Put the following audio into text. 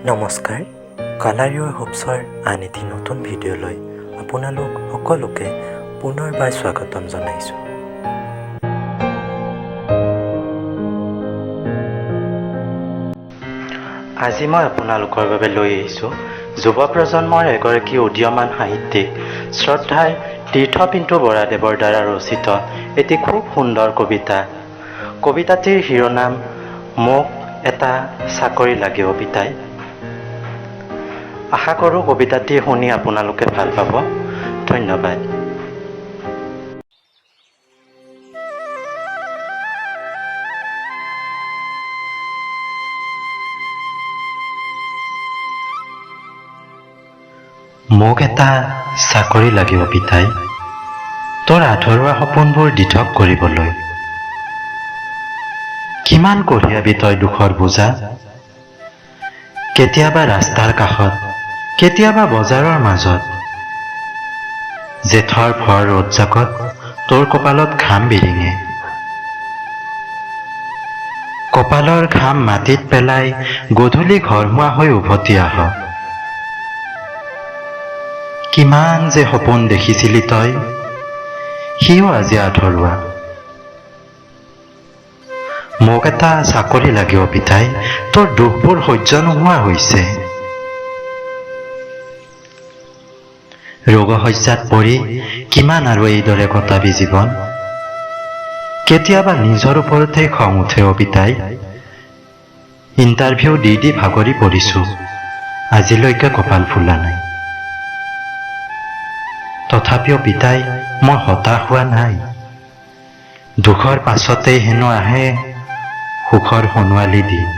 নমস্কাৰ, কালাৰ ইয়ৰ হোপছৰ আন এটি নতুন ভিডিঅ'লৈ আপোনালোক সকলোকে পুনৰবাৰ স্বাগতম জনাইছোঁ। আজি মই আপোনালোকৰ বাবে লৈ আহিছোঁ যুৱ প্ৰজন্মৰ এগৰাকী উদীয়মান সাহিত্যিক শ্ৰদ্ধাৰ তীৰ্থপিণ্টু বৰাদেৱৰ দ্বাৰা ৰচিত এটি খুব সুন্দৰ কবিতা। কবিতাটিৰ শিৰোনাম মোক এটা চাকৰি লাগে অ পিতাই। আশা কৰোঁ কবিতাটি শুনি আপোনালোকে ভাল পাব। ধন্যবাদ। মোক এটা চাকৰি লাগিব পিতাই, তোৰ আধৰুৱা সপোনবোৰ দিঠক কৰিবলৈ। কিমান কঢ়িয়াবি তই দুখৰ বোজা, কেতিয়াবা ৰাস্তাৰ কাষত, কেতিয়াবা বজাৰৰ মাজত। জেঠৰ ভৰ ৰ'দ জাকত তোৰ কপালত ঘাম বিৰিঙে। কপালৰ ঘাম মাটিত পেলাই গধূলি ঘৰমুৱা হৈ উভতি আহ। কিমান যে সপোন দেখিছিলি তই, সিও আজি আধৰুৱা। মোক এটা চাকৰি লাগিব পিতাই, তোৰ দুখবোৰ সহ্য নোহোৱা হৈছে। ৰোগশয্যাত পৰি কিমান আৰু এইদৰে কটাবি জীৱন। কেতিয়াবা নিজৰ ওপৰতে খং উঠে অ পিতাই। ইণ্টাৰভিউ দি ভাগৰি পৰিছোঁ, আজিলৈকে কপাল ফুলা নাই। তথাপিও পিতাই মই হতাশ হোৱা নাই। দুখৰ পাছতেই হেনো আহে সুখৰ সোণোৱালী দিন।